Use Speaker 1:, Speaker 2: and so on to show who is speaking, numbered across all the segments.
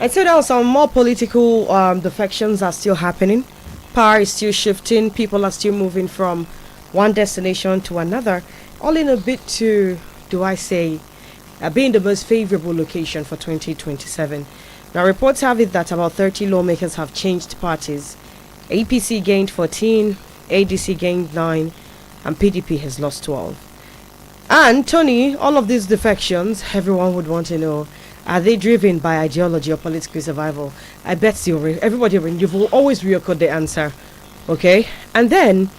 Speaker 1: And so now some more political defections are still happening. Power is still shifting. People are still moving from one destination to another. All in a bit to, do I say, being the most favorable location for 2027. Now reports have it that about 30 lawmakers have changed parties. APC gained 14, ADC gained 9, and PDP has lost 12. And Tony, all of these defections, everyone would want to know, are they driven by ideology or political survival? I bet you, everybody, you will always record the answer. Okay? And then,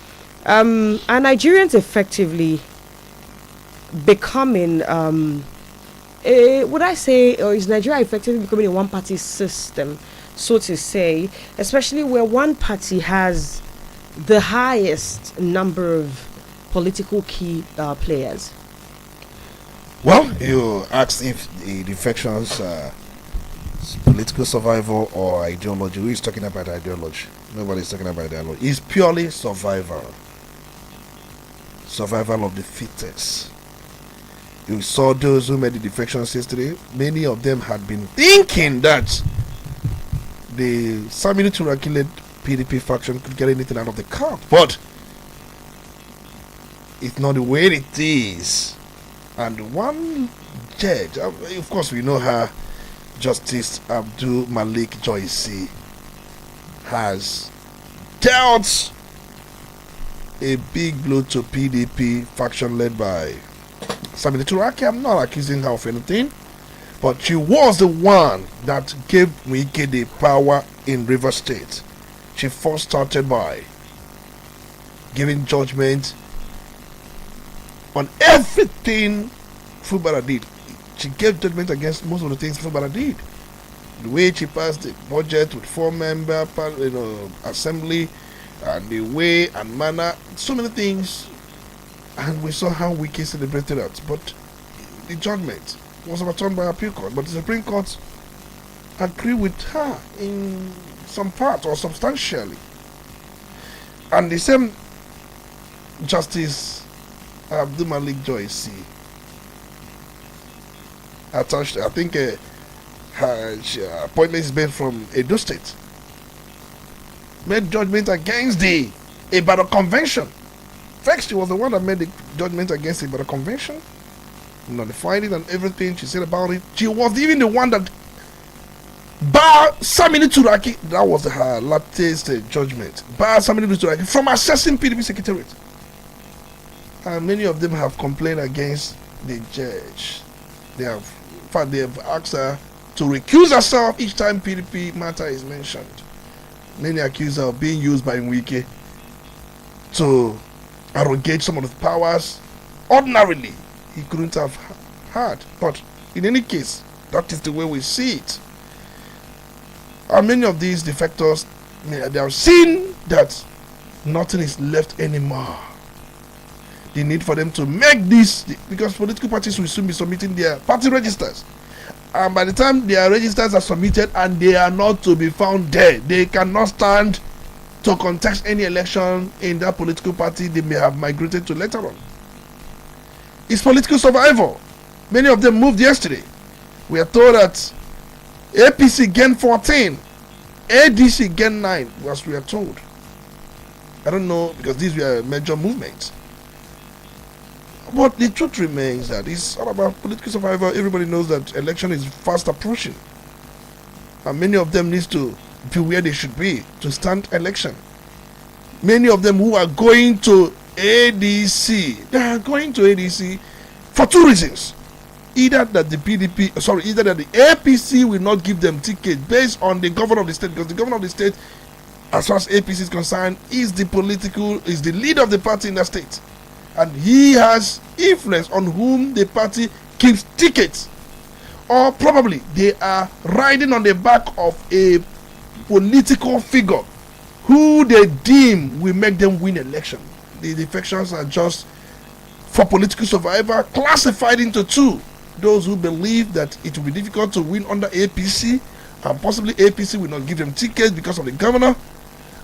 Speaker 1: are Nigerians effectively becoming, would I say, or is Nigeria effectively becoming a one-party system, so to say, especially where one party has the highest number of political key players?
Speaker 2: Well, you asked if the defections are political survival or ideology. Who is talking about ideology? Nobody's talking about ideology. It's purely survival. Survival of the fittest. You saw those who made the defections yesterday. Many of them had been thinking that the Samini Turaki-led PDP faction could get anything out of the camp. But it's not the way it is. And one judge, of course we know her, Justice Abdul Malik Joyce, has dealt a big blow to PDP faction led by Samini Turaki. I'm not accusing her of anything, but she was the one that gave Wike the power in River State. She first started by giving judgment on everything Fubara did. She gave judgment against most of the things Fubara did. The way she passed the budget with 4-member assembly, and the way and manner, so many things. And we saw how Wike celebrated that. But the judgment was overturned by appeal court. But the Supreme Court agreed with her in some part or substantially. And the same Justice Abdul Malik Joyce attached, I think her appointment is made from Edo State, made judgment against the Ibadan Convention. First, she was the one that made the judgment against the Ibadan Convention, notified it and everything. She said about it. She was even the one that barred Samini Turaki. That was her latest judgment. Barred Samini Turaki from accessing PDP Secretariat. And many of them have complained against the judge. They have asked her to recuse herself each time PDP matter is mentioned. Many accuse her of being used by Wike to arrogate some of the powers ordinarily he couldn't have had. But in any case, that is the way we see it. And many of these defectors, they have seen that nothing is left anymore. The need for them to make this, because political parties will soon be submitting their party registers, and by the time their registers are submitted and they are not to be found there, they cannot stand to contest any election in that political party they may have migrated to later on. It's political survival. Many of them moved yesterday. We are told that APC gained 14, ADC gained 9, as we are told. I don't know, because these were major movements. But the truth remains that it's all about political survival. Everybody knows that election is fast approaching, and many of them need to be where they should be to stand election. Many of them who are going to ADC, they are going to ADC for two reasons. Either that the APC will not give them ticket based on the governor of the state, because the governor of the state, as far as APC is concerned, is the leader of the party in that state. And he has influence on whom the party gives tickets. Or probably they are riding on the back of a political figure who they deem will make them win election. The defections are just for political survival, classified into two. Those who believe that it will be difficult to win under APC, and possibly APC will not give them tickets because of the governor.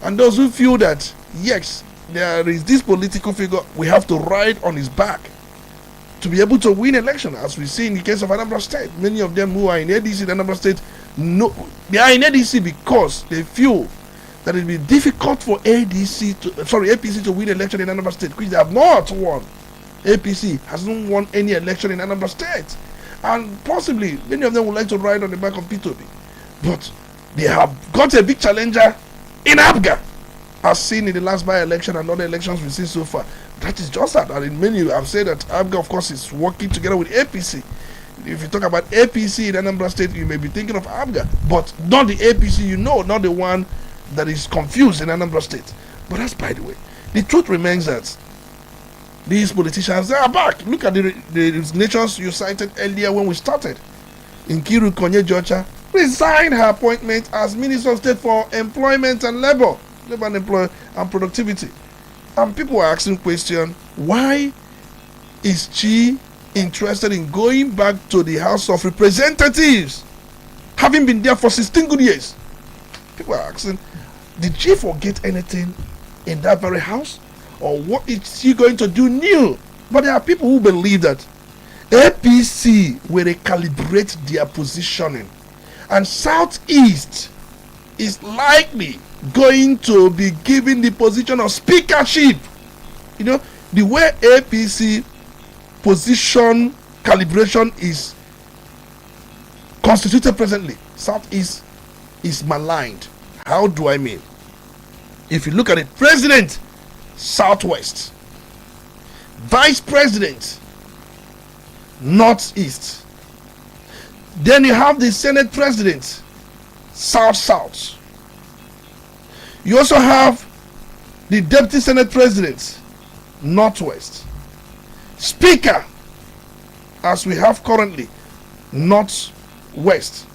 Speaker 2: And those who feel that, yes, there is this political figure, we have to ride on his back to be able to win election, as we see in the case of Anambra State. Many of them who are in ADC in Anambra State, they are in ADC because they feel that it will be difficult for APC to win election in Anambra State, which they have not won. APC hasn't won any election in Anambra State, and possibly many of them would like to ride on the back of P2B, but they have got a big challenger in Abga, as seen in the last by-election and other elections we've seen so far. That is just that. And in many have said that Abga, of course, is working together with APC. If you talk about APC in Anambra State, you may be thinking of Abga, but not the APC not the one that is confused in Anambra State. But that's by the way. The truth remains that these politicians, they are back. Look at the nations you cited earlier when we started. Nkiru Konye-Ijeocha resigned her appointment as Minister of State for Employment and Labor and Productivity. And people are asking question, why is she interested in going back to the House of Representatives, having been there for 16 good years? People are asking, did she forget anything in that very house? Or what is she going to do new? But there are people who believe that APC will recalibrate their positioning, and Southeast is likely going to be given the position of speakership. The way APC position calibration is constituted presently, Southeast is maligned. How do I mean? If you look at it, President, Southwest; Vice President, Northeast; then you have the Senate President, South. You also have the Deputy Senate President, Northwest; Speaker, as we have currently, Northwest;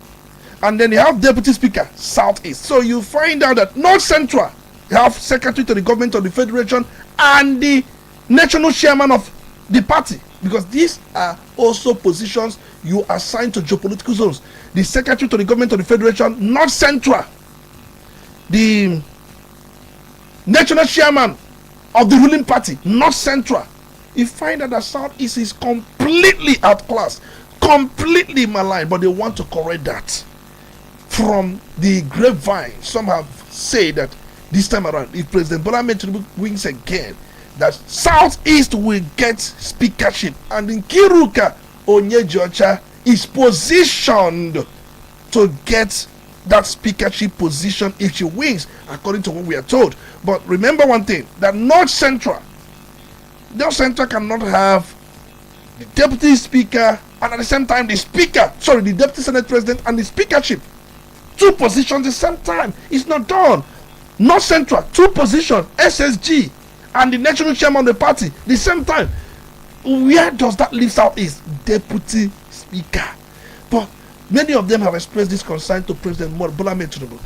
Speaker 2: and then you have Deputy Speaker, Southeast. So you find out that North Central, you have Secretary to the Government of the Federation and the National Chairman of the party, because these are also positions you assign to geopolitical zones. The Secretary to the Government of the Federation, North Central; the National Chairman of the ruling party, North Central. You find out that Southeast is completely outclassed, completely maligned, but they want to correct that. From the grapevine, some have said that this time around, if President Bola Ahmed Tinubu wins again, that Southeast will get speakership, and Nkiru Konye-Ijeocha is positioned to get that speakership position if she wins, according to what we are told. But remember one thing, that North Central cannot have the Deputy Speaker and at the same time the Deputy Senate President and the speakership. Two positions at the same time. It's not done. North Central, two positions, SSG and the National Chairman of the party, the same time. Where does that leave Southeast? Deputy Speaker. But many of them have expressed this concern to President Bola Ahmed Tinubu,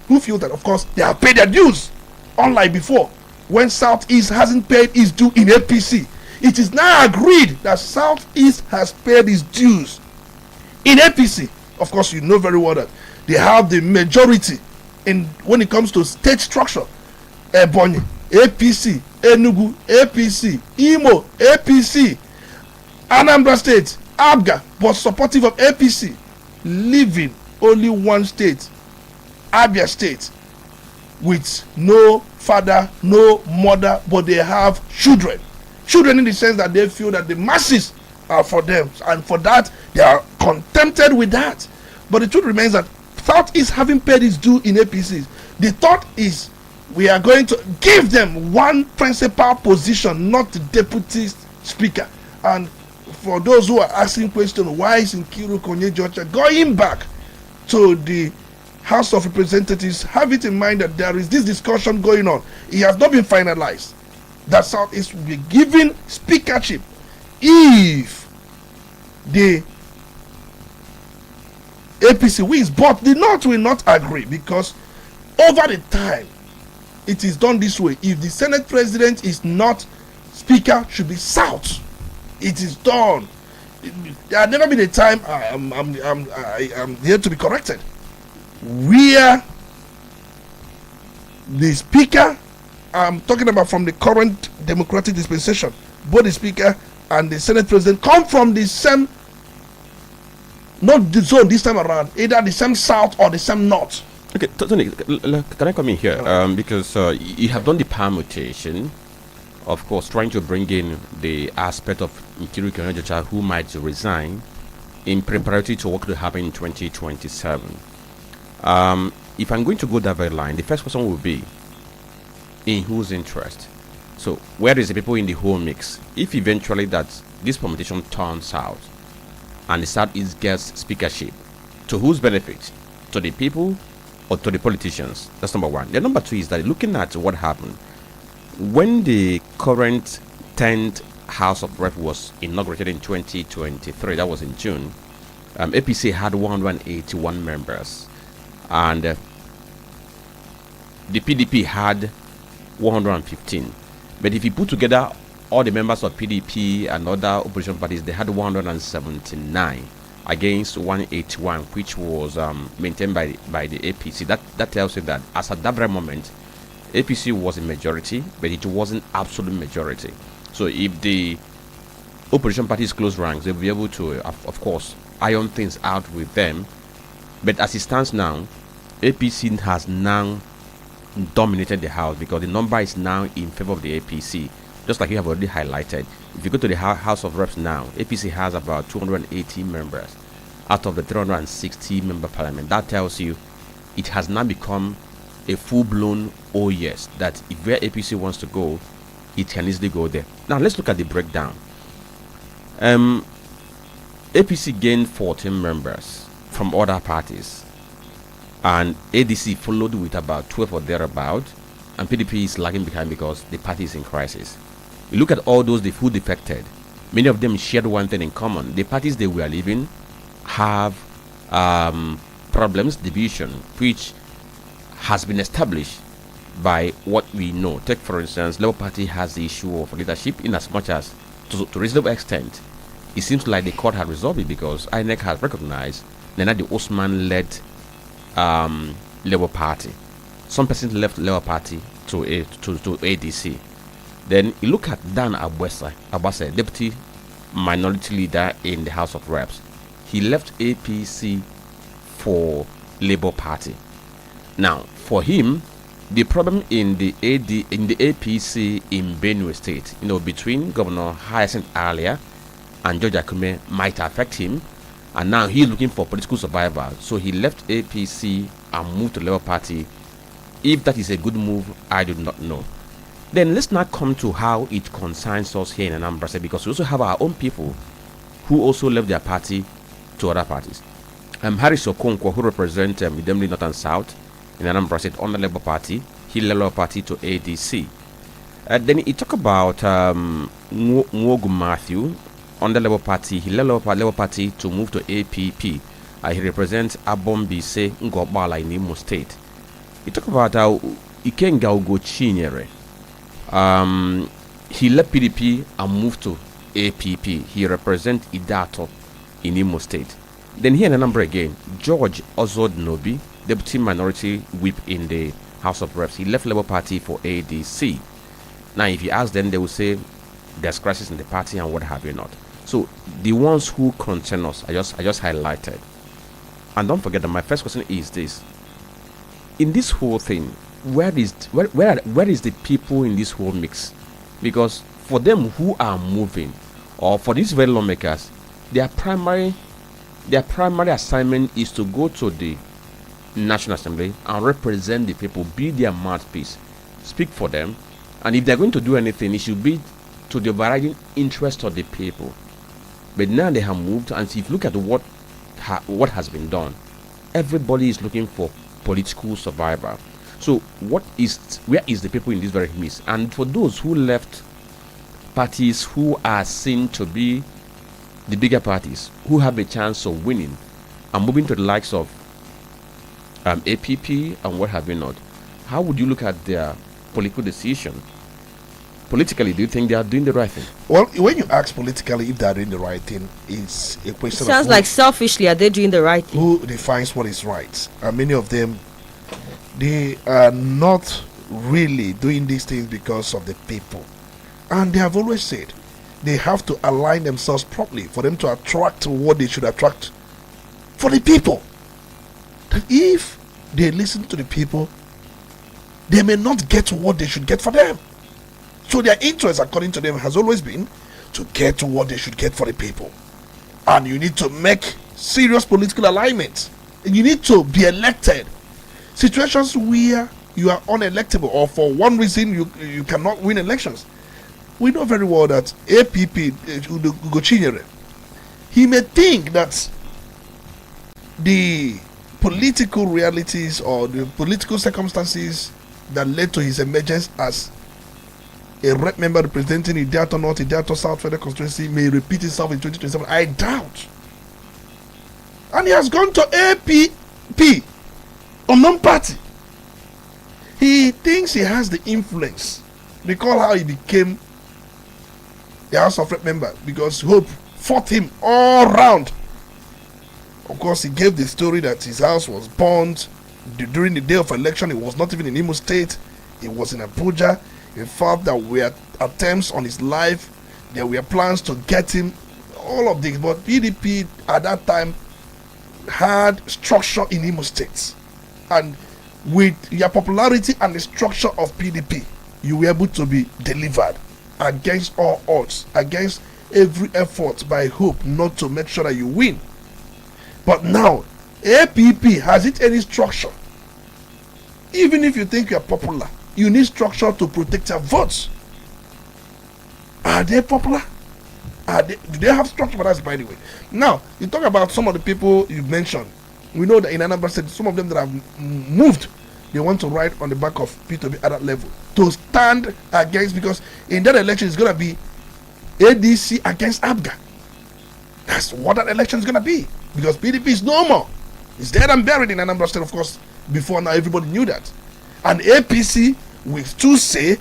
Speaker 2: who feel that, of course, they have paid their dues, unlike before, when Southeast hasn't paid its due in APC. It is now agreed that Southeast has paid its dues in APC. Of course, you know very well that they have the majority in when it comes to state structure. Ebonyi, APC; Enugu, APC; Imo, APC; Anambra State, Abga, but supportive of APC, leaving only one state, Abia State, with no father, no mother, but they have children. Children in the sense that they feel that the masses are for them, and for that they are contented with that. But the truth remains that Southeast having paid its due in APC, the thought is we are going to give them one principal position, not the deputy speaker. And for those who are asking questions, why is Nkiru Konye-Ijeocha going back to the House of Representatives, have it in mind that there is this discussion going on. It has not been finalized that Southeast will be given speakership if the APC wins, but the North will not agree, because over the time it is done this way. If the Senate President is not speaker, should be South. It is done. There has never been a time, I'm here to be corrected, where the speaker, I'm talking about from the current democratic dispensation, both the speaker and the Senate president come from the same, not the zone this time around, either the same south or the same north.
Speaker 3: Okay, Tony, can I come in here? Because you have done the permutation, of course, trying to bring in the aspect of Nkiru Kanajocha who might resign in preparatory to what could happen in 2027. If I'm going to go that very line, the first question will be, in whose interest? So, where is the people in the whole mix? If eventually that this permutation turns out and the Southeast gets speakership, to whose benefit? To the people or to the politicians? That's number one. The number two is that looking at what happened when the current 10th House of Rep was inaugurated in 2023, that was in June. APC had 181 members, and the PDP had 115. But if you put together all the members of PDP and other opposition parties, they had 179 against 181, which was maintained by the APC. That tells you that as at that very moment, APC was a majority, but it wasn't absolute majority. So if the opposition parties close ranks, they'll be able to, of course, iron things out with them. But as it stands now, APC has now dominated the House because the number is now in favor of the APC. Just like you have already highlighted, if you go to the House of Reps now, APC has about 280 members out of the 360 member parliament. That tells you it has now become a full-blown oh yes, that if where APC wants to go, it can easily go there. Now let's look at the breakdown. APC gained 14 members from other parties, and ADC followed with about 12 or thereabout, and PDP is lagging behind because the party is in crisis. You look at all those who defected, many of them shared one thing in common. The parties they were leaving have problems, division, which has been established by what we know. Take for instance, Labour Party has the issue of leadership, in as much as to a reasonable extent it seems like the court had resolved it because INEC has recognized that the Osman-led Labour Party. Some persons left Labour Party to ADC. Then you look at Dan Abase, Deputy Minority Leader in the House of Reps. He left APC for Labour Party. Now, for him, the problem in the APC in Benue State, between Governor Hyacinth Alia and George Akume might affect him, and now he's looking for political survival. So he left APC and moved to Labour Party. If that is a good move, I do not know. Then let's not come to how it concerns us here in Anambra State, because we also have our own people who also left their party to other parties. Harris Okonkwo, who represents Idemili North and South in Anambra State on the Labour Party, he left Labour Party to ADC. Then he talked about Nwogu Matthew on the Labour Party. He left Labour Party to move to APP. He represents Abombise Ngobala in Imo State. He talked about Ikenga Ugochinyere. He left PDP and moved to APP. He represents Idato in Imo State. Then here in Anambra again, George Ozod Nobi, Deputy Minority Whip in the House of Reps. He left Labour Party for ADC. Now, if you ask them, they will say there's crisis in the party and what have you not. So the ones who concern us, I just highlighted. And don't forget that my first question is this: in this whole thing, where is the people in this whole mix? Because for them who are moving, or for these very lawmakers, their primary assignment is to go to the National Assembly and represent the people, be their mouthpiece, speak for them, and if they're going to do anything, it should be to the overriding interest of the people. But now they have moved, and if you look at what has been done, everybody is looking for political survival. So where is the people in this very mess? And for those who left parties who are seen to be the bigger parties, who have a chance of winning and moving to the likes of APP and what have you not, how would you look at their political decision? Politically, do you think they are doing the right thing?
Speaker 2: Well, when you ask politically if they are doing the right thing, it's a question
Speaker 1: Sounds like selfishly, are they doing the right thing?
Speaker 2: Who defines what is right? And many of them, they are not really doing these things because of the people. And they have always said, they have to align themselves properly for them to attract what they should attract for the people. That if they listen to the people, they may not get what they should get for them. So their interest, according to them, has always been to get what they should get for the people. And you need to make serious political alignment. And you need to be elected. Situations where you are unelectable or for one reason you cannot win elections. We know very well that APP, Ugochinyere, he may think that the political realities or the political circumstances that led to his emergence as a rep member representing Idato North, Idato South Federal Constituency may repeat itself in 2027. I doubt. And he has gone to APP, unknown party. He thinks he has the influence. Recall how he became the House of Rep member, because Hope fought him all round. Of course, he gave the story that his house was burned during the day of election. It was not even in Imo State. It was in Abuja. In fact, there were attempts on his life. There were plans to get him. All of this. But PDP at that time had structure in Imo State. And with your popularity and the structure of PDP, you were able to be delivered against all odds, against every effort by Hope not to make sure that you win. But now, APP, has it any structure? Even if you think you are popular, you need structure to protect your votes. Are they popular? Do they have structure for that, by the way? Now, you talk about some of the people you mentioned. We know that in Anambra State, some of them that have moved, they want to ride on the back of P2B at that level to stand against, because in that election it's going to be ADC against ABGA. That's what that election is going to be, because PDP is no more. It's dead and buried in Anambra State, of course. Before now, everybody knew that. And APC, we still say,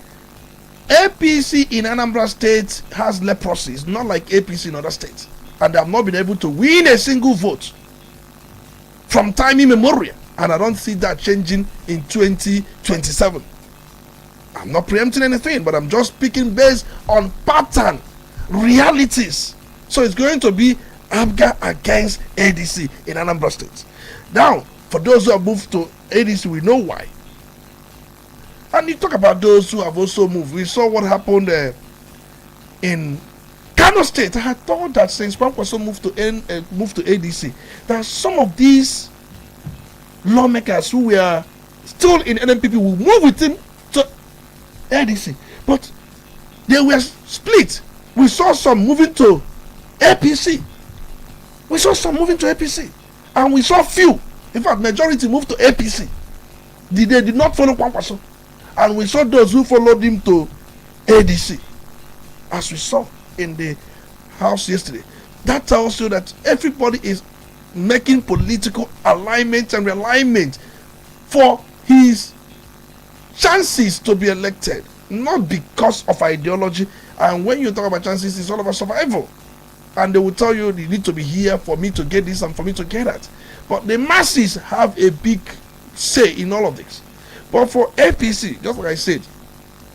Speaker 2: APC in Anambra State has leprosy. It's not like APC in other states. And they have not been able to win a single vote from time immemorial. And I don't see that changing in 2027. I'm not preempting anything, but I'm just speaking based on pattern, realities. So it's going to be ABGA against ADC in Anambra State. Now, for those who have moved to ADC, we know why. And you talk about those who have also moved. We saw what happened in Kano State. I had thought that since Kwankwaso moved to ADC, that some of these lawmakers who were still in NNPP will move with him to ADC. But they were split. We saw some moving to APC. We saw some moving to APC. And we saw few. In fact, majority moved to APC. They did not follow Kwankwaso. And we saw those who followed him to ADC, as we saw in the house yesterday. That tells you that everybody is making political alignment and realignment for his chances to be elected, not because of ideology. And when you talk about chances, it's all about survival. And they will tell you need to be here for me to get this and for me to get that. But the masses have a big say in all of this. But for APC, just like I said,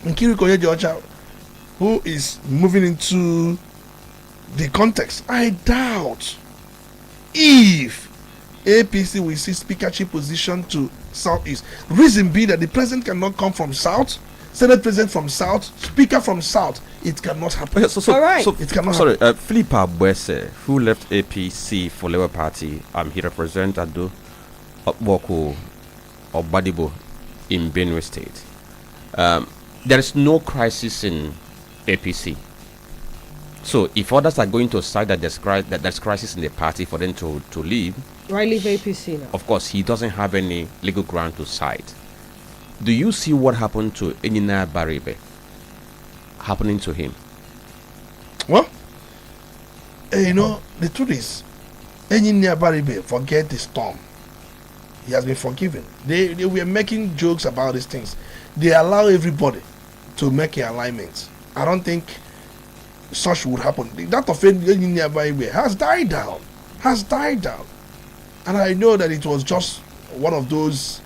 Speaker 2: Nkiri Konye, who is moving into the context, I doubt if APC will see speakership position to Southeast. Reason being that the president cannot come from South, Senate president from South, speaker from South. It cannot happen.
Speaker 3: Okay,
Speaker 1: all right.
Speaker 3: So
Speaker 2: it cannot
Speaker 3: happen. Philip Abwese, who left APC for Labour Party, he represents Ado Boko or Badibo in Benue State. There is no crisis in APC. So if others are going to cite that there's crisis in the party for them to leave,
Speaker 1: why leave APC now?
Speaker 3: of course, he doesn't have any legal ground to cite. Do you see what happened to Enina Baribe happening to him?
Speaker 2: Well, the truth is, Enina Baribe forget the storm. He has been forgiven. They were making jokes about these things. They allow everybody to make an alignment. I don't think such would happen. That of Enina Baribe has died down. And I know that it was just one of those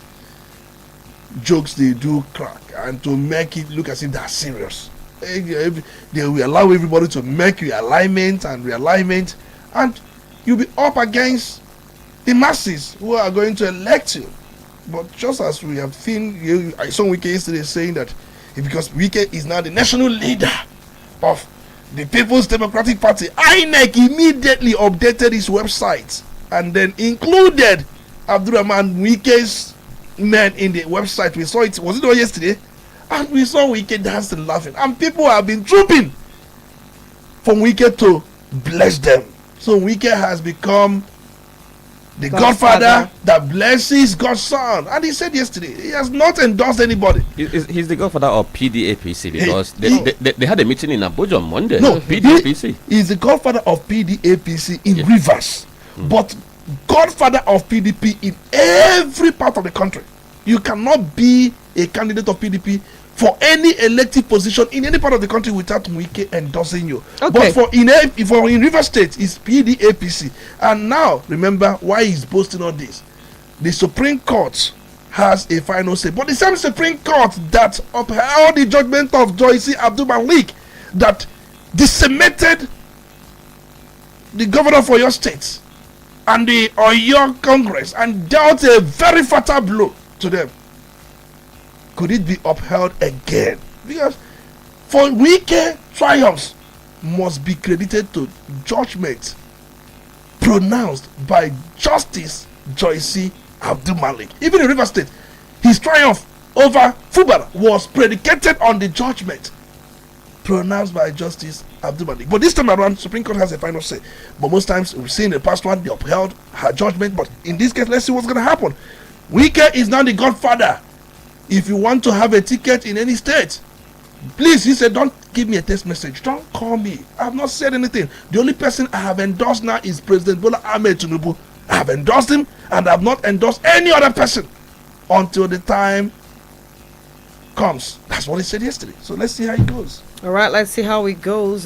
Speaker 2: jokes they do crack and to make it look as if they're serious. they will allow everybody to make realignment and realignment, and you'll be up against the masses who are going to elect you. But just as we have seen, I saw Wike yesterday saying that because Wike is now the national leader of the People's Democratic Party, INEC immediately updated his website and then included Abdurrahman Wike's men in the website. We saw it, was it all yesterday? And we saw Wike dancing, laughing, and people have been trooping for Wike to bless them. So Wike has become the godfather that blesses God's son. And he said yesterday, he has not endorsed anybody.
Speaker 3: He's the godfather of PDAPC because they had a meeting in Abuja on Monday.
Speaker 2: No,
Speaker 3: PDAPC.
Speaker 2: He's the godfather of PDAPC in Rivers, but godfather of PDP in every part of the country. You cannot be a candidate of PDP for any elective position in any part of the country without Wike endorsing you.
Speaker 1: Okay.
Speaker 2: But for in River State, it's PDAPC. And now, remember why he's boasting all this. The Supreme Court has a final say. But the same Supreme Court that upheld the judgment of Joyce Abdul Malik that decimated the governor for your state and the Oyo Congress and dealt a very fatal blow to them. Could it be upheld again? Because for Wike, triumphs must be credited to judgment pronounced by Justice Joyce Abdul Malik. Even in River State, his triumph over Fubara was predicated on the judgment pronounced by Justice Abdul Malik. But this time around, Supreme Court has a final say. But most times, we've seen the past one, they upheld her judgment. But in this case, let's see what's going to happen. Wike is now the godfather. If you want to have a ticket in any state, please, he said, don't give me a text message. Don't call me. I have not said anything. The only person I have endorsed now is President Bola Ahmed Tinubu. I have endorsed him and I have not endorsed any other person until the time comes. That's what he said yesterday. So let's see how it goes.
Speaker 1: All right, let's see how it goes.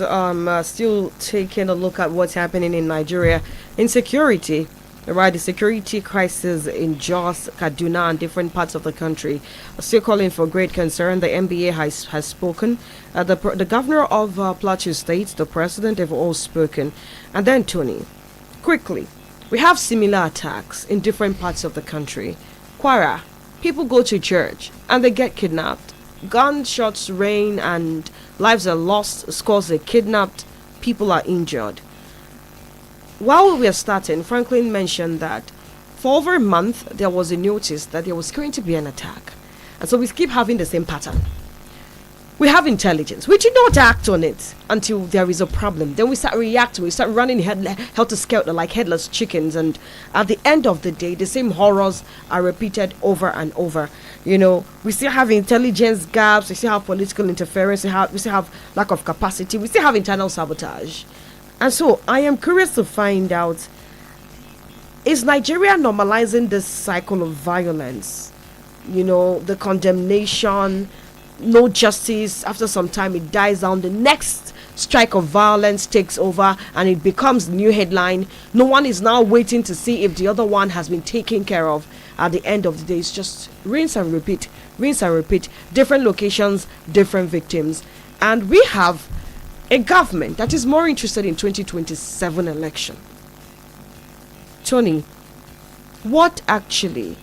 Speaker 1: Still taking a look at what's happening in Nigeria. Insecurity. Right, the security crisis in Jos, Kaduna, and different parts of the country are still calling for great concern. The NBA has spoken. The governor of Plateau State, the president, they've all spoken. And then, Tony, quickly, we have similar attacks in different parts of the country. Kwara, people go to church and they get kidnapped. Gunshots rain and lives are lost, scores are kidnapped, people are injured. While we were starting, Franklin mentioned that for over a month there was a notice that there was going to be an attack. And so we keep having the same pattern. We have intelligence. We do not act on it until there is a problem. Then we start reacting. We start running helter-skelter like headless chickens. And at the end of the day, the same horrors are repeated over and over. You know, we still have intelligence gaps. We still have political interference. We still have lack of capacity. We still have internal sabotage. And so I am curious to find out, is Nigeria normalizing this cycle of violence? You know, the condemnation, no justice, after some time it dies down, the next strike of violence takes over and it becomes the new headline. No one is now waiting to see if the other one has been taken care of. At the end of the day, it's just rinse and repeat, different locations, different victims. And we have a government that is more interested in 2027 election. Tony, what actually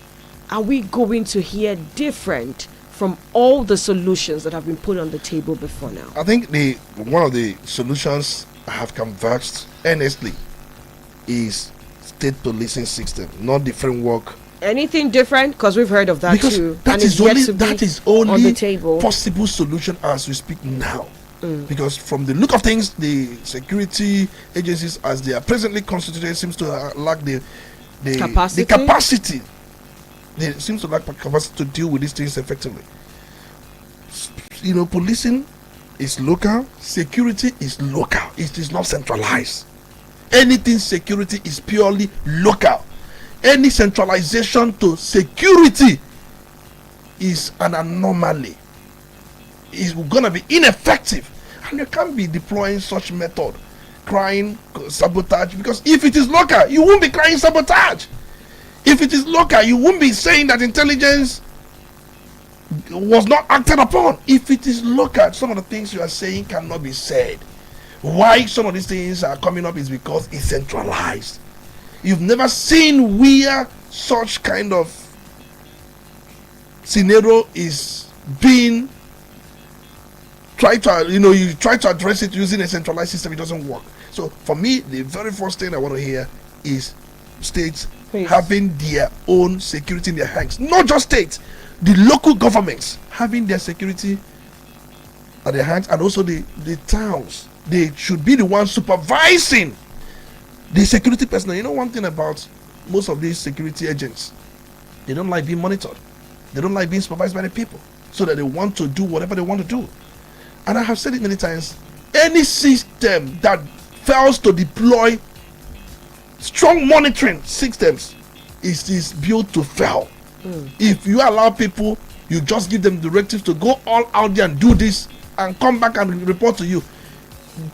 Speaker 1: are we going to hear different from all the solutions that have been put on the table before now?
Speaker 2: I think one of the solutions have converged earnestly is state policing system, not the framework.
Speaker 1: Anything different? Because we've heard of that
Speaker 2: because
Speaker 1: too.
Speaker 2: That is only
Speaker 1: on the table.
Speaker 2: Possible solution as we speak now. Because from the look of things, the security agencies as they are presently constituted seems to lack the capacity. They seem to lack capacity to deal with these things effectively. You know, policing is local, security is local. It is not centralized. Anything security is purely local. Any centralization to security is an anomaly. Is going to be ineffective, and you can't be deploying such method, crying sabotage, because if it is local, you won't be crying sabotage. If it is local, you won't be saying that intelligence was not acted upon. If it is local, some of the things you are saying cannot be said. Why some of these things are coming up is because it's centralized. You've never seen where such kind of scenario is being tried to, you try to address it using a centralized system, it doesn't work. So for me, the very first thing I want to hear is states having their own security in their hands. Not just states, the local governments having their security at their hands, and also the towns. They should be the ones supervising the security personnel. You know one thing about most of these security agents, they don't like being monitored. They don't like being supervised by the people, so that they want to do whatever they want to do. And I have said it many times, any system that fails to deploy strong monitoring systems is built to fail. If you allow people, you just give them directives to go all out there and do this and come back and report to you,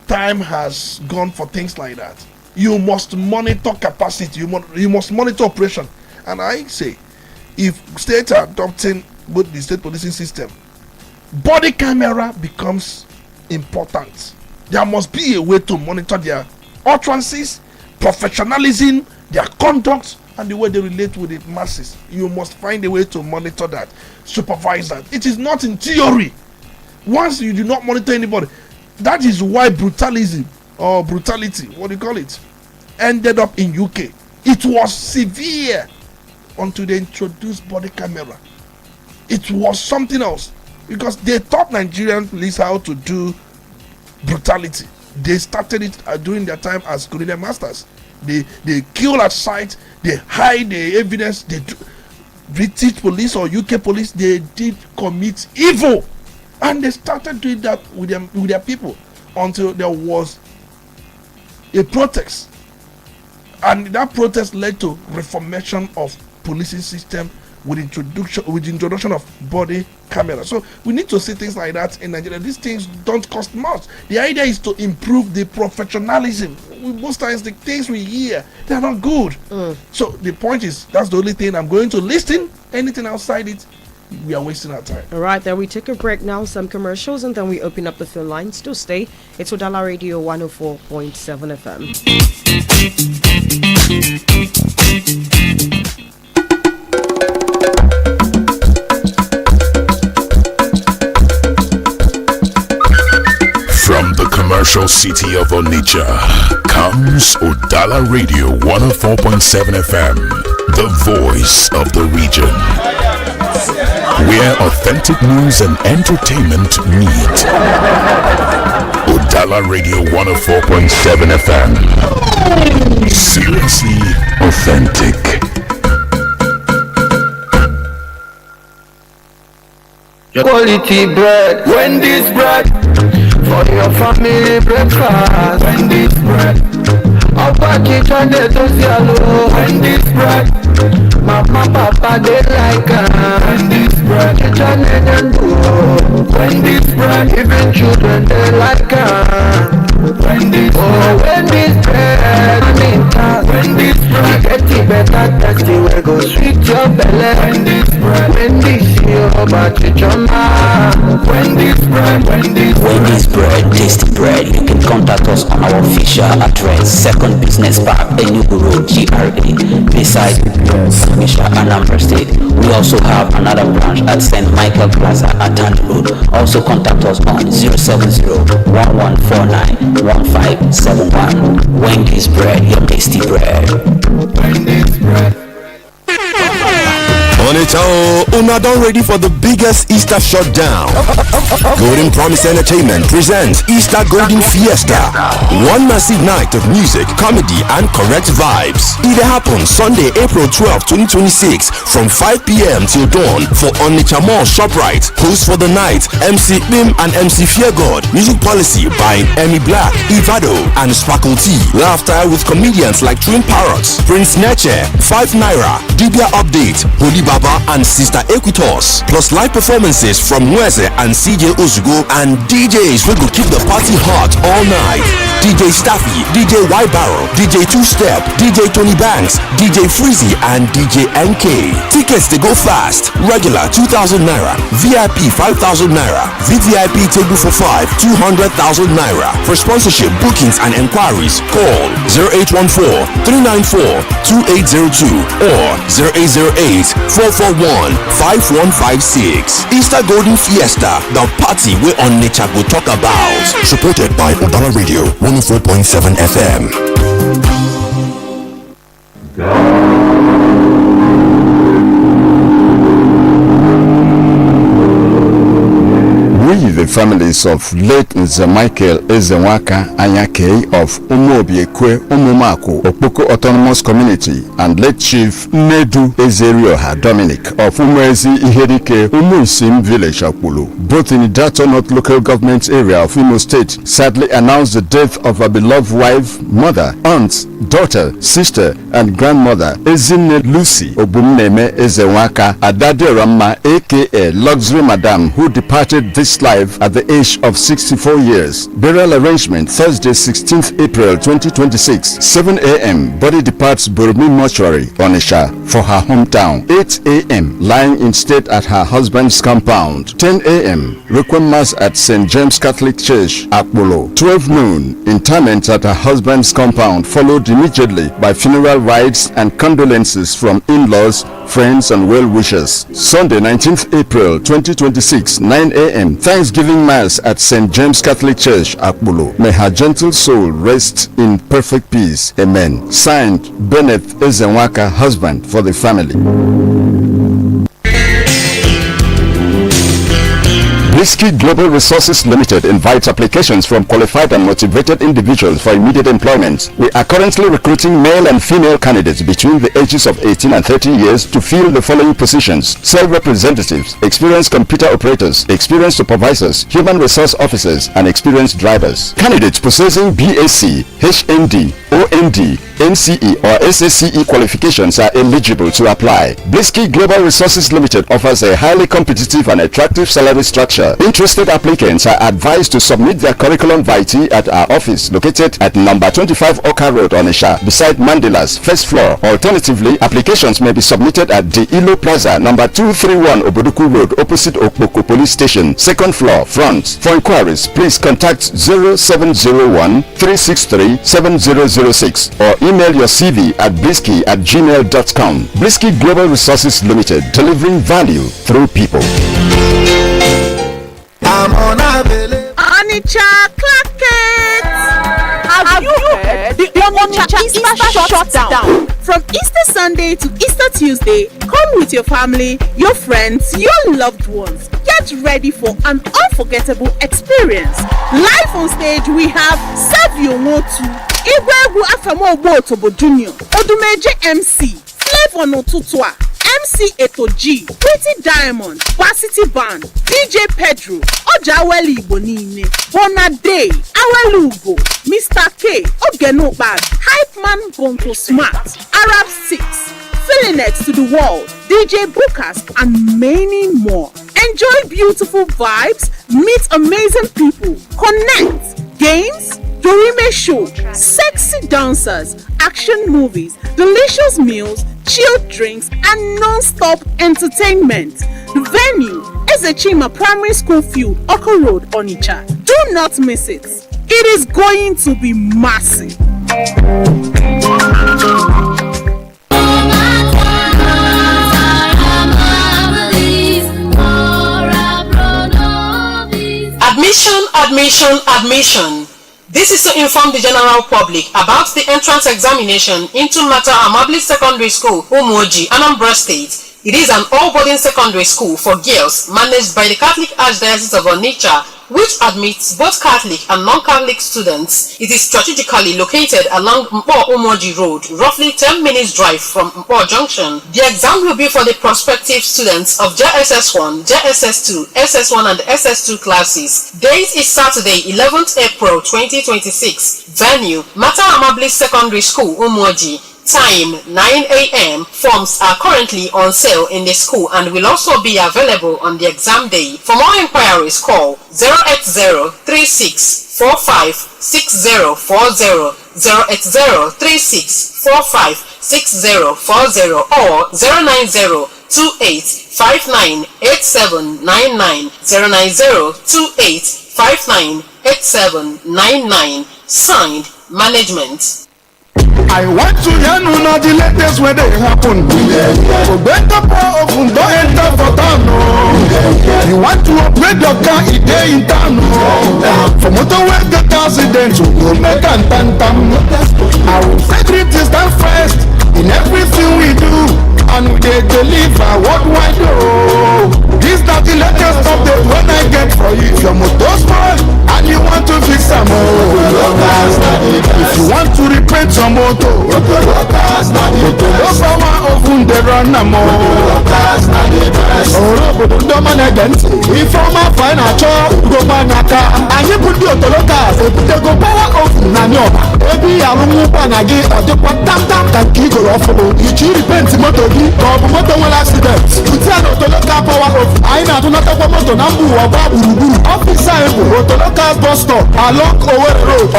Speaker 2: time has gone for things like that. You must monitor capacity, you must monitor operation. And I say, if states are adopting both the state policing system, body camera becomes important. There must be a way to monitor their utterances, professionalism, their conduct, and the way they relate with the masses. You must find a way to monitor that, supervise that. It is not in theory. Once you do not monitor anybody, that is why brutalism or brutality, what do you call it, ended up in UK. It was severe until they introduced body camera. It was something else, because they taught Nigerian police how to do brutality. They started it during their time as colonial masters. They kill at sight, they hide the evidence. British police or UK police, they did commit evil, and they started doing that with their people until there was a protest, and that protest led to reformation of policing system with introduction of body camera. So we need to see things like that in Nigeria. These things don't cost much. The idea is to improve the professionalism. Most times the things we hear, they're not good. So the point is, that's the only thing I'm going to listen. Anything outside it, we are wasting our time.
Speaker 1: All right, then we take a break now, some commercials, and then we open up the phone lines. To stay, it's Udala Radio 104.7 FM.
Speaker 4: From the commercial city of Onitsha comes Udala Radio 104.7 FM, the voice of the region, where authentic news and entertainment meet. Udala Radio 104.7 FM, seriously authentic.
Speaker 5: Quality bread, Wendy's bread. For your family breakfast, Wendy's bread. Upper kitchen they do yellow, Wendy's bread. Mama, papa they like Wendy's bread. Kitchen they do Wendy's bread. Even children they like Wendy's bread. Oh, Wendy's bread. I mean, Wendy's bread. Get the better tasty we go sweet your belly. Wendy's bread. Wendy's your bachijama. Wendy's bread.
Speaker 6: Wendy's bread, tasty bread. You can contact us on our official address, Second Business Park, Enugu Road, GRA, beside Misha, Anambra State. We also have another branch at St. Michael Plaza at Tandy Road. Also contact us on 070-1149-1571. Wendy's bread, your tasty bread.
Speaker 5: Wendy's bread.
Speaker 7: Onitsha, una don ready for the biggest Easter shutdown. Golden Promise Entertainment presents Easter Golden Fiesta. One massive night of music, comedy, and correct vibes. It happens Sunday, April 12, 2026 from 5 p.m. till dawn for Onitsha Mall ShopRite. Host for the night, MC Bim and MC Feargod. Music policy by Emmy Black, Ivado, and Sparkle T. Laughter with comedians like Twin Parrots, Prince Neche, 5 Naira, Dibia Update, Holy Baba, Mama and Sister Equitos, plus live performances from Mweze and CJ Ozugo, and DJs who go keep the party hot all night. DJ Staffy, DJ White Barrel, DJ Two Step, DJ Tony Banks, DJ Freezy, and DJ NK. Tickets to go fast. Regular 2,000 naira, VIP 5,000 naira, VVIP table for 5, 200,000 naira. For sponsorship, bookings, and enquiries, call 0814-394-2802 or 0808-441-5156. Easter Golden Fiesta, the party we on nature go talk about. Supported by Udala Radio 104.7 FM.
Speaker 8: We, the families of late Mr. Michael Ezenwaka Anyake of Umuobiekwe Umumako Okpoko Autonomous Community and late Chief Nedu Ezerioha Dominic of Umwezi Iherike Umuisim Village Akpulu, both in Idato North Local Government Area of Imo State, sadly announced the death of a beloved wife, mother, aunt, daughter, sister, and grandmother Ezine Lucy Obumneme Ezenwaka Adade Rama aka Luxury Madam, who departed this life at the age of 64 years. Burial arrangement Thursday 16th April 2026, 7 a.m. Body departs Burumi Mortuary, Onitsha, for her hometown. 8 a.m. lying in state at her husband's compound. 10 a.m. Requiem Mass at St. James Catholic Church, Akbolo. 12 noon interment at her husband's compound, followed immediately by funeral rites and condolences from in-laws, friends, and well-wishers. Sunday 19th April 2026, 9 a.m. Thanksgiving Mass at St. James Catholic Church, Akbolo. May her gentle soul rest in perfect peace. Amen. Signed, Bennett Ezenwaka, husband for the family. Risky Global Resources Limited invites applications from qualified and motivated individuals for immediate employment. We are currently recruiting male and female candidates between the ages of 18 and 30 years to fill the following positions: sales representatives, experienced computer operators, experienced supervisors, human resource officers, and experienced drivers. Candidates possessing BAc, HND, OND, NCE, or SSCE qualifications are eligible to apply. Blisky Global Resources Limited offers a highly competitive and attractive salary structure. Interested applicants are advised to submit their curriculum vitae at our office located at number 25 Oka Road, Onitsha, beside Mandela's first floor. Alternatively, applications may be submitted at the Ilo Plaza, number 231 Oboduku Road, opposite Okpoko Police Station, second floor, front. For inquiries, please contact 0701 363 7006 or email your CV at blisky@gmail.com. Blisky Global Resources Limited, delivering value through people.
Speaker 9: Onitsha, clack it! Have you heard? The Onitsha Easter shut down. From Easter Sunday to Easter Tuesday, come with your family, your friends, your loved ones. Get ready for an unforgettable experience. Live on stage, we have Savio Motu, Igwebu Afamo Botobo Jr., Odumeje MC, Flavor Notutua, MC Eto G, Pretty Diamond, Varsity Band, DJ Pedro, Ojaweli Bonine, Bonade, Awelugo, Mr. K, Ogeno Bag, Hype Man Bonto Smart, Arab 6, Feeling Next to the Wall, DJ Bookers, and many more. Enjoy beautiful vibes, meet amazing people, connect, games, Dorime show, sexy dancers, action movies, delicious meals, chilled drinks, and non-stop entertainment. The venue is a Chima Primary School Field, Oko Road, Onitsha. Do not miss it. It is going to be massive.
Speaker 10: Admission. This is to inform the general public about the entrance examination into Mata Amabli Secondary School, Umuoji, Anambra State. It is an all-boarding secondary school for girls managed by the Catholic Archdiocese of Onitsha, which admits both Catholic and non-Catholic students. It is strategically located along Mpo Umuoji Road, roughly 10 minutes drive from Mpo Junction. The exam will be for the prospective students of JSS1, JSS2, SS1 and SS2 classes. Date is Saturday, 11th April 2026. Venue, Mata Amabli Secondary School, Umuoji. Time 9 a.m. Forms are currently on sale in the school and will also be available on the exam day. For more inquiries, call 08036456040, 08036456040 or 09028598799, 09028598799. Signed, Management.
Speaker 5: I want to hear know the latest where they happen. Better pour open, don't enter for town. You want to upgrade your car, it day in town. For motorway get accident, you make an tantam. Our integrity stand first in everything we do, and we dey deliver what we do. This not the latest update when I get for you. If your motor spoil and you want to fix some more, if you want to repaint some motor, no power open the run no more. Oh, man against if I'm a financial go manaka, and you put the autolocas, they go power open na nyoba. Ebi arumu panagi or the tam can kick off. You repent motor bi, or motor will accident. You tell autolocal power off. I know to not have a motor nambu or babu. Officer autolocas bus stop along Owerri Road.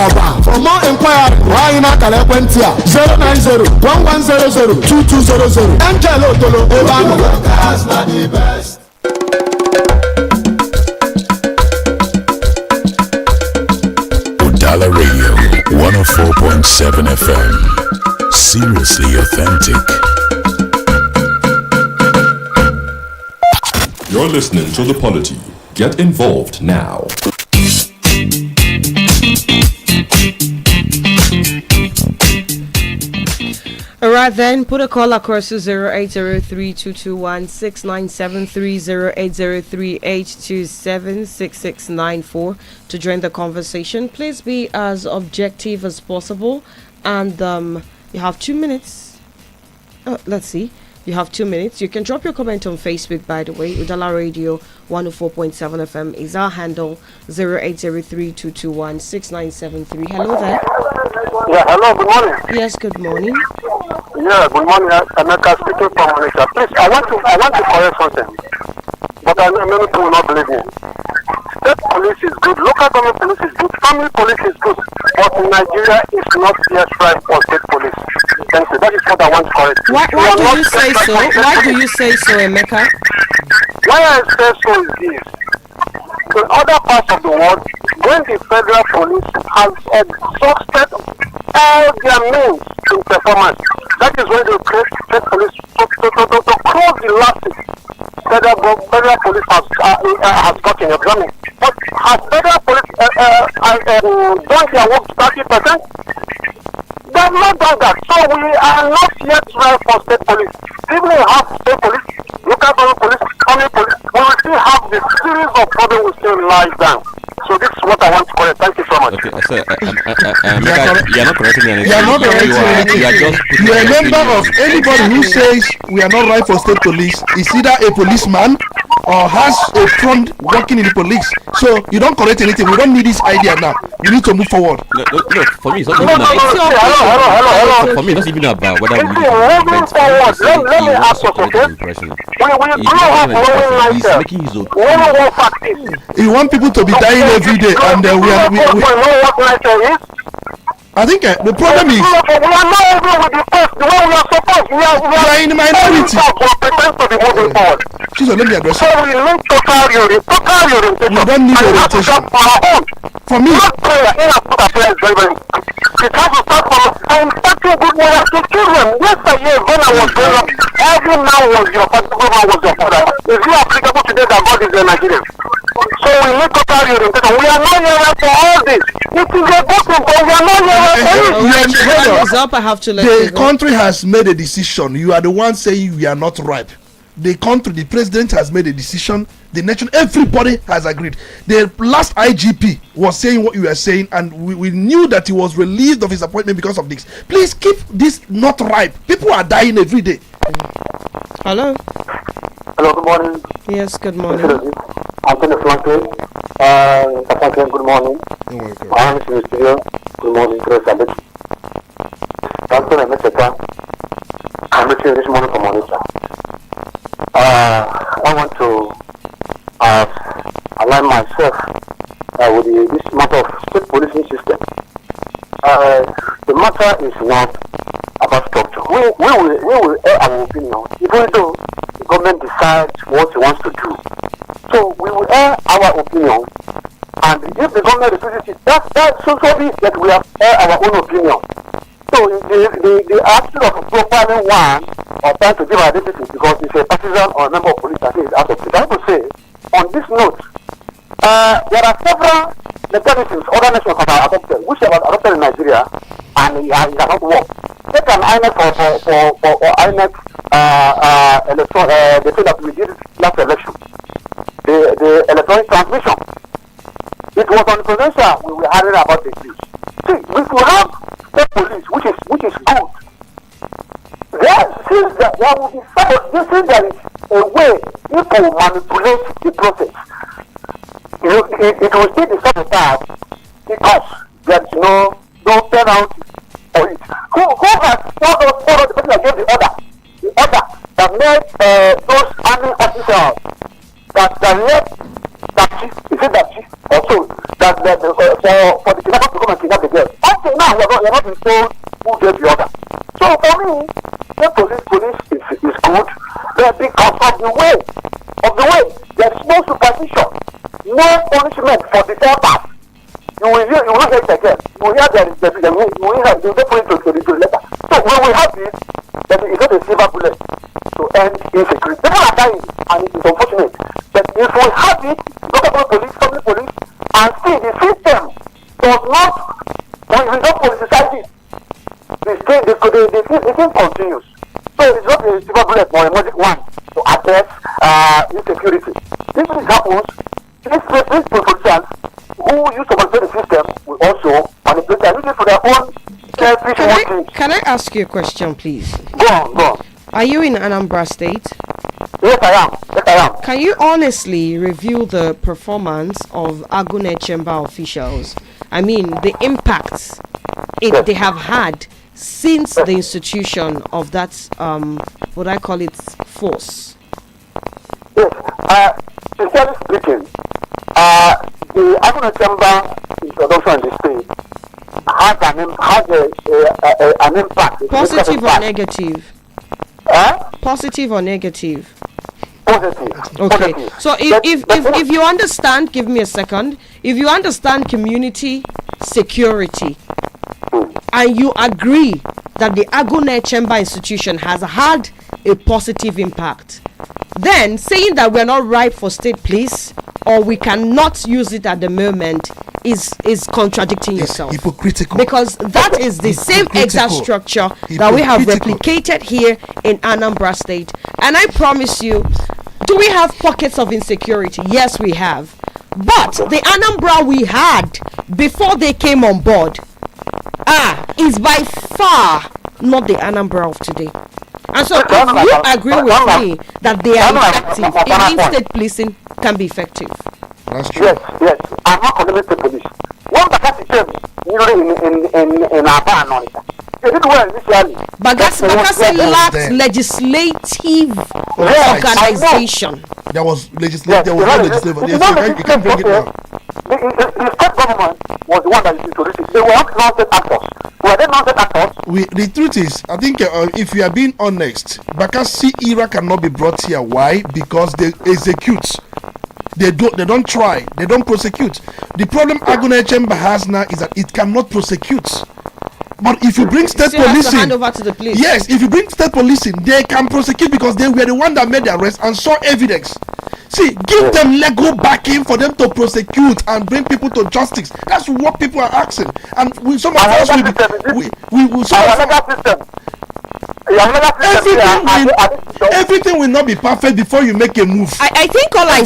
Speaker 5: For more inquiry, why not Kalequentia 090-1100-2200. Angel Otolo Obama.
Speaker 4: Udala Radio 104.7 FM. Seriously authentic.
Speaker 11: You're listening to the Polity. Get involved now.
Speaker 1: Alright then, put a call across to 0803-221-6973, 0803-827-6694 to join the conversation. Please be as objective as possible, and you have 2 minutes. Let's see. You have 2 minutes. You can drop your comment on Facebook, by the way. Udala Radio 104.7 FM is our handle. 0803-221-6973. Hello there.
Speaker 12: Yeah, hello, good morning.
Speaker 1: Yes, good morning.
Speaker 12: Yeah, good morning. Emeka speaking from Onitsha. Please, I want to correct something, but I know many people will not believe me. State police is good, local government police is good, family police is good, but Nigeria is not yet right for state police. Thank you. That is what I want to correct.
Speaker 1: Why do you say so? Why do you say so, Emeka?
Speaker 12: Why I say so is this. In other parts of the world, when the federal police has exhausted all their means in performance, that is when they create state police to close the lapses federal police has got in examining. But has federal police done their work 30%? They have not done that. So we are not yet right for state police. Even if we have state police, local government police, county police, we will still have the series of problems we still lie down. So this is what I want to correct. Thank you so much.
Speaker 3: Okay, so you are not correcting anything.
Speaker 2: You are not correcting anything. You are a member of anybody who says we are not right for state police is either a policeman or has a friend working in the police. So you don't correct anything. We don't need this idea now. We need to move forward.
Speaker 3: Look, for me, it's not even about. For me, it's not even about whether we need to
Speaker 12: forward. Let me ask you something.
Speaker 3: He's making his own.
Speaker 2: You want people to be dying every day, and we are. I think the problem is
Speaker 12: we are not able with the first, the way we are supposed. We are
Speaker 2: in the minority.
Speaker 12: So
Speaker 2: let me address
Speaker 12: so we need total orientation.
Speaker 2: We don't need orientation. For me,
Speaker 12: prayer in a prayer is very, very important. It has to start from starting good manners to children. Yesterday, when I was growing up, every man was your father, was your father. Is it applicable today that God is a Nigerian? So we need total orientation. We are not here for all this. It is a good thing, but we are not here
Speaker 2: the country has made a decision. You are the one saying we are not ripe. The country, the president has made a decision. The nation, everybody has agreed. The last IGP was saying what you were saying, and we knew that he was relieved of his appointment because of this. Please keep this not ripe. People are dying every day.
Speaker 1: Hello.
Speaker 12: Hello, good morning.
Speaker 1: Yes, good morning.
Speaker 12: Anthony Franklin. Good morning. I'm in the studio. Good morning, Chris Abit. Anthony Meseta. I'm reaching this morning from Onitsha. I want to align myself with this matter of state policing system. The matter is not about structure. We will air our opinion, even though the government decides what it wants to do. So we will air our opinion, and if the government refuses it, that's so be that we have air our own opinion. So the attitude of profiling one or trying to give identity because it's a partisan or a member of police that is out of it. I have to say, on this note, there are several mechanisms other nations have adopted, which have adopted in Nigeria, and it has not worked. Take an INEC for INEC election, the thing that we did last election, the electronic transmission. It was on the presidential we were hearing about the news. See, we could have state police, which is good. Since there will be since there is a way people manipulate the process, it will still be sabotage because there is no turnout for it. Who has followed the person that gave the order that made those army officers that led that chief, is it that chief or so, that for the kidnappers to come and kidnap the girl. Until now, we are not been told who gave the order. So for me, the police is good, but because of the way, there is no supervision, no punishment for the failures. You will hear it again. You will hear there is you will hear the point to letter. So when we have this, then it's not a silver bullet to end insecurity. People are dying, and it is unfortunate. But if we have it, local police, public police, and see the system does not, when we don't politicize it, the thing continues. So it's not a silver bullet or a magic one to address insecurity. This happens. These politicians who used to manipulate the system will also manipulate and use it for their own selfish motives.
Speaker 1: Can I ask you a question, please?
Speaker 12: Go on.
Speaker 1: Are you in Anambra State?
Speaker 12: Yes, I am.
Speaker 1: Can you honestly review the performance of Agune Chamber officials? I mean, the impacts they have had since the institution of that, what I call it, force.
Speaker 12: Yes, sincerely speaking, the Agune Chamber introduction in the state has an impact.
Speaker 1: Positive or negative? Positive or negative?
Speaker 12: Positive.
Speaker 1: Okay.
Speaker 12: Positive.
Speaker 1: So if you understand, give me a second. If you understand community security, and you agree that the Agune Chamber institution has had a positive impact, then saying that we're not ripe for state police or we cannot use it at the moment is contradicting yourself.
Speaker 2: Hypocritical.
Speaker 1: Because that is the same exact structure that we have replicated here in Anambra State. And I promise you, do we have pockets of insecurity? Yes, we have. But the Anambra we had before they came on board is by far not the Anambra of today. And so if you agree with me that they are effective, it means state policing can be effective.
Speaker 2: That's true.
Speaker 12: Yes. I'm not condemning the police. One Bakassi came in Aba and Onitsha. They did well initially.
Speaker 1: Bakassi lacked legislative organization.
Speaker 2: There was legislative. There was no legislative. You can't bring it down.
Speaker 12: The state government was the one that introduced it. They were not non-state actors. Were they non-state actors?
Speaker 2: The truth is, I think if we are being honest, Bakassi era cannot be brought here. Why? Because they execute. They don't try. They don't prosecute. The problem Agune Chamber has now is that it cannot prosecute. But if you bring state policing,
Speaker 1: hand over to the police.
Speaker 2: Yes, if you bring state policing, they can prosecute because they were the one that made the arrest and saw evidence. See, give them legal backing for them to prosecute and bring people to justice. That's what people are asking. And some of us everything will not be perfect before you make a move.
Speaker 1: I think all I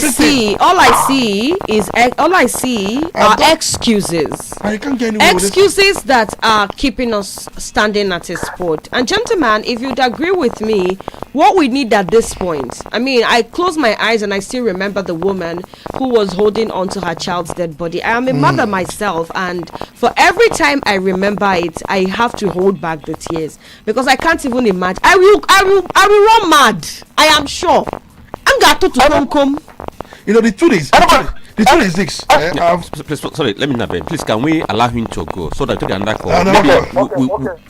Speaker 1: see are excuses.
Speaker 2: And you can't get anywhere with
Speaker 1: Excuses that are keeping us standing at a spot. And gentlemen, if you'd agree with me, what we need at this point. I mean, I close my eyes and I still remember the woman who was holding on to her child's dead body. I am a mother myself, and for every time I remember it, I have to hold back the tears because I can't even imagine. I will run mad. I am sure. I'm going to come.
Speaker 2: You know, the truth is this.
Speaker 3: Please, sorry, let me not. Please, can we allow him to go so that we can call?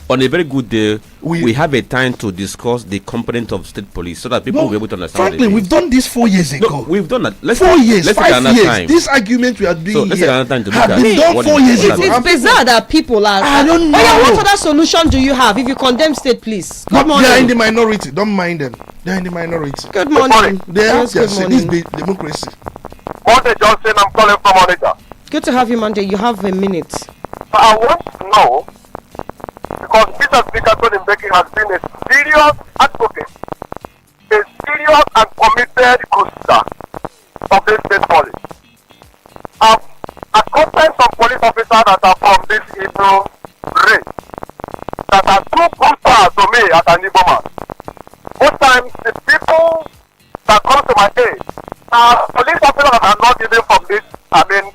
Speaker 3: On a very good day, we have a time to discuss the component of state police so that people will be able to understand.
Speaker 2: Frankly, we've done this 4 years ago.
Speaker 3: No, we've done that.
Speaker 2: 4 years,
Speaker 3: let's
Speaker 2: 5 years. This argument we are doing
Speaker 3: so let's take another time to look
Speaker 2: have
Speaker 3: at
Speaker 2: been done 4 years ago.
Speaker 1: It's bizarre that people are.
Speaker 2: I don't know.
Speaker 1: What other solution do you have if you condemn state police? Good morning.
Speaker 2: They are in the minority. Don't mind them. They are in the minority.
Speaker 1: Good morning.
Speaker 2: They are.
Speaker 1: Yes, good morning.
Speaker 2: This democracy.
Speaker 12: Monday Johnson, I'm calling from Onitsha.
Speaker 1: Good to have you, Monday. You have a minute.
Speaker 12: I want to know, because Mr. Speaker Tony Mbeki has been a serious advocate, a serious and committed crusader of this state police. I've accompanied some police officers that are from this Igbo race that are too brutal to me as an Igbo man. Most times, the people that come to my aid are police officers that are not even from this,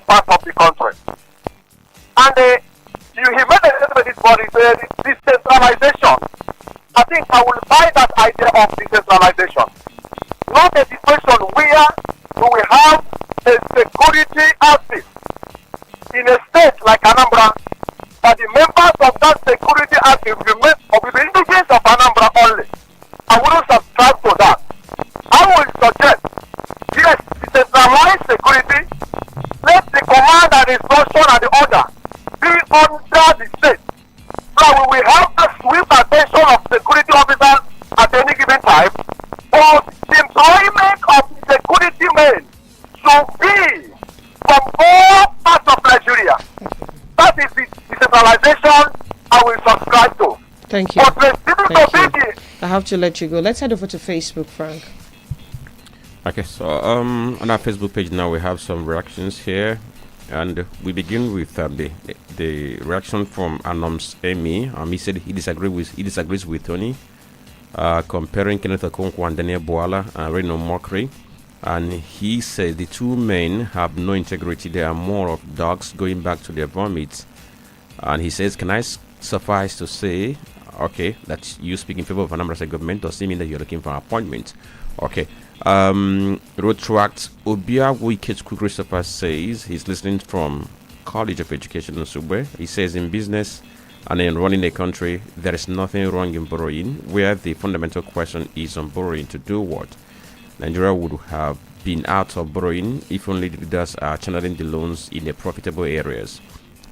Speaker 12: part of the country. And he made a statement this morning, said decentralization. I think I will buy that idea of decentralization. Not a situation where we will have a security outfit in a state like Anambra, but the members of that security outfit will be indigenous of Anambra only. I wouldn't subscribe to that. I will suggest, yes, decentralized security. Let the command and instruction and the order be under the state. So we will have the swift attention of security officers at any given time. But the employment of security men should be from all parts of Nigeria. That is the decentralization I will subscribe to.
Speaker 1: Thank you.
Speaker 12: Thank you.
Speaker 1: I have to let you go. Let's head over to Facebook, Frank.
Speaker 3: Okay, so on our Facebook page now we have some reactions here, and we begin with the reaction from Anom's Amy. He said he disagrees with Tony, comparing Kenneth Okonkwo and Daniel Boala and Reno Mockery, and he said the two men have no integrity. They are more of dogs going back to their vomit. And he says, can I suffice to say, okay, that you speak in favor of Anambra State government, does it mean that you're looking for an appointment? Okay. Rotract Obia Wikechku Christopher says he's listening from College of Education in Subwe. He says in business and in running a country, there is nothing wrong in borrowing, where the fundamental question is on borrowing to do what. Nigeria would have been out of borrowing if only the leaders are channeling the loans in the profitable areas.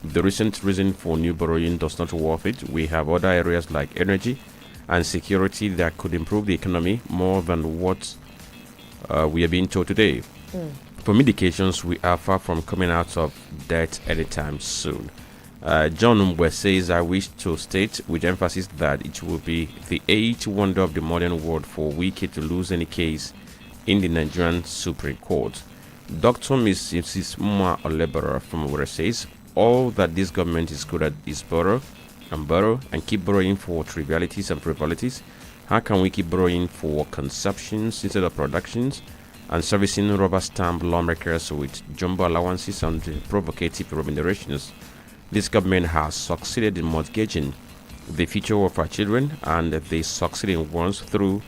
Speaker 3: The recent reason for new borrowing does not worth it. We have other areas like energy and security that could improve the economy more than what we are being told today. From indications, we are far from coming out of debt anytime soon. John Umwe says, I wish to state with emphasis that it will be the eighth wonder of the modern world for Wiki to lose any case in the Nigerian Supreme Court. Dr. Mrs. Mwa Olebera from where says, all that this government is good at is borrow and keep borrowing for trivialities and frivolities. How can we keep borrowing for consumptions instead of productions and servicing rubber stamp lawmakers with jumbo allowances and provocative remunerations? This government has succeeded in mortgaging the future of our children, and they succeed in once through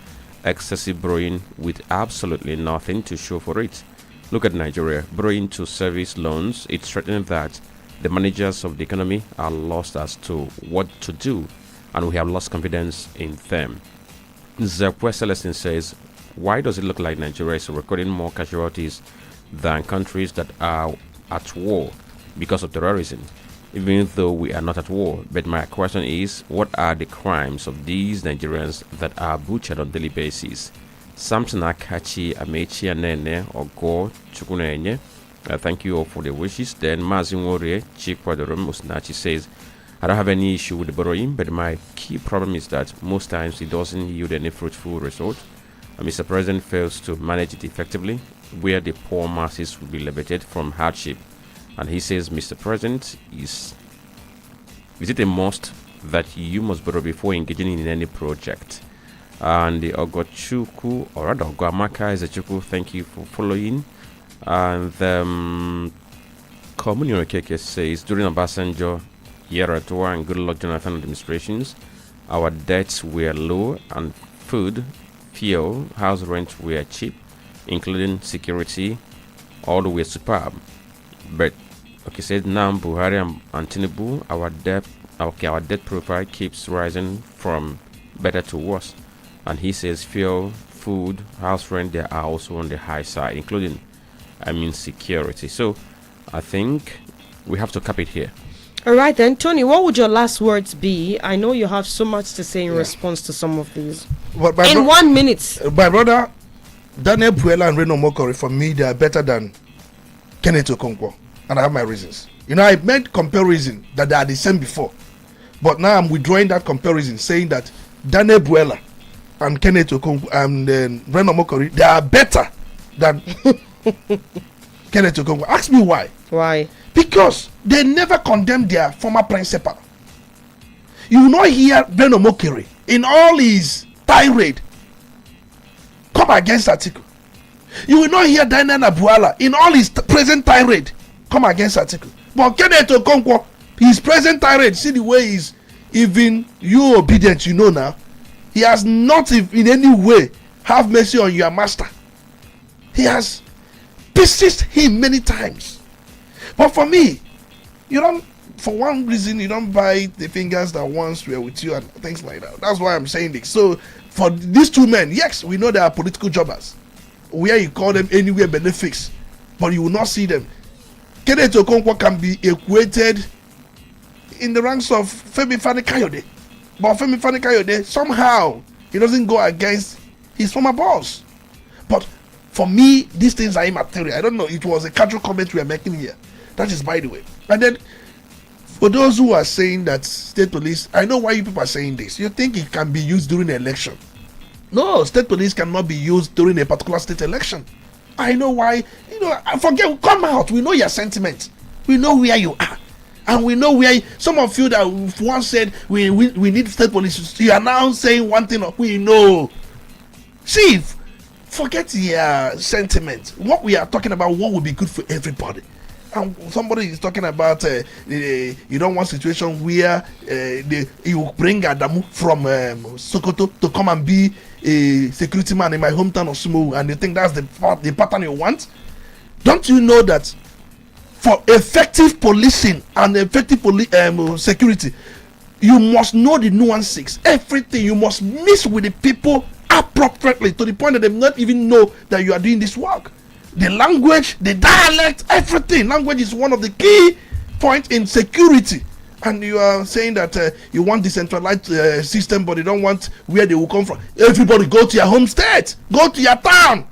Speaker 3: excessive borrowing with absolutely nothing to show for it. Look at Nigeria, borrowing to service loans. It's threatening that the managers of the economy are lost as to what to do, and we have lost confidence in them. Zekwe Celestin says, why does it look like Nigeria is recording more casualties than countries that are at war because of terrorism, even though we are not at war? But my question is, what are the crimes of these Nigerians that are butchered on a daily basis? Samson Akachi, Amechi Anene, Ogo Chukunenye. Thank you all for the wishes. Then Mazinwore Chikwadorum Musnachi says, I don't have any issue with the borrowing, but my key problem is that most times it doesn't yield any fruitful result. Mr. President fails to manage it effectively, where the poor masses will be liberated from hardship. And he says, Mr. President, is it a must that you must borrow before engaging in any project? And the Ogochuku, or rather Ogoamaka is a Chuku, thank you for following. And Communio Keke says, during Obasanjo, Yeratwa and Goodluck Jonathan administrations, our debts were low and food, fuel, house rent were cheap, including security, all were superb. But said now Buhari and Tinubu, our debt profile keeps rising from better to worse. And he says fuel, food, house rent, they are also on the high side, including security. So I think we have to cap it here.
Speaker 1: All right then, Tony, what would your last words be? I know you have so much to say in response to some of these. In 1 minute.
Speaker 2: My brother, Daniel Buella and Reno Mokori, for me, they are better than Kenneth Okonkwo. And I have my reasons. I made comparison that they are the same before. But now I'm withdrawing that comparison, saying that Daniel Buella and Kenneth Okonkwo and Reno Mokori, they are better than Kenneth Okonkwo. Ask me why.
Speaker 1: Why?
Speaker 2: Because they never condemned their former principal. You will not hear Reno Mokori in all his tirade come against Atiku. You will not hear Daniel Buella in all his present tirade come against Atiku. But Kenneth Okonkwo, his present tirade, see the way he's even you obedient, now. He has not in any way have mercy on your master. He has persisted him many times. But for me, for one reason, you don't buy the fingers that once were with you and things like that. That's why I'm saying this. So for these two men, yes, we know they are political jobbers. Where you call them anywhere benefits, but you will not see them. Kenneth Okonkwo can be equated in the ranks of Femi Fani-Kayode. But Femi Fani-Kayode, somehow, he doesn't go against his former boss. But for me, these things are immaterial. I don't know, it was a casual comment we are making here. That is by the way. And then, for those who are saying that state police, I know why you people are saying this. You think it can be used during an election. No, state police cannot be used during a particular state election. I know why. Forget, come out. We know your sentiments. We know where you are. And we know where some of you that once said we need state police, you are now saying one thing. We know. See, forget your sentiment. What we are talking about, what would be good for everybody. And somebody is talking about you don't want situation where you bring Adamu from Sokoto to come and be a security man in my hometown of Sumo, and you think that's the pattern you want. Don't you know that for effective policing and effective security, you must know the nuances, everything. You must mix with the people appropriately to the point that they not even know that you are doing this work. The language, the dialect, everything. Language is one of the key points in security. And you are saying that you want decentralized system, but you don't want where they will come from. Everybody go to your home state. Go to your town.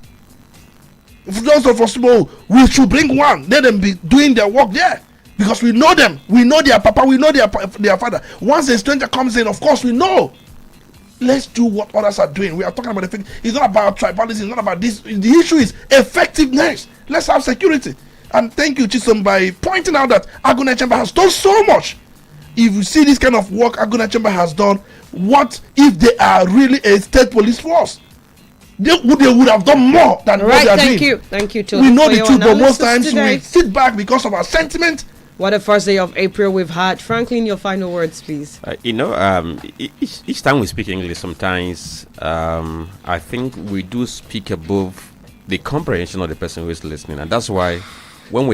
Speaker 2: If those of us know, we should bring one. Let them be doing their work there. Because we know them. We know their papa. We know their father. Once a stranger comes in, of course we know. Let's do what others are doing. We are talking about it's not about tribalism. It's not about this. The issue is effectiveness. Let's have security. And thank you, Chisom, by pointing out that Aguna Chamber has done so much. If you see this kind of work Aguna Chamber has done, what if they are really a state police force? They would have done more than what they are doing.
Speaker 1: Thank you, Tony.
Speaker 2: We know the truth, but most times we sit back because of our sentiment.
Speaker 1: What a first day of April we've had. Franklin, your final words, please.
Speaker 3: Each time we speak English, sometimes I think we do speak above the comprehension of the person who is listening. And that's why when we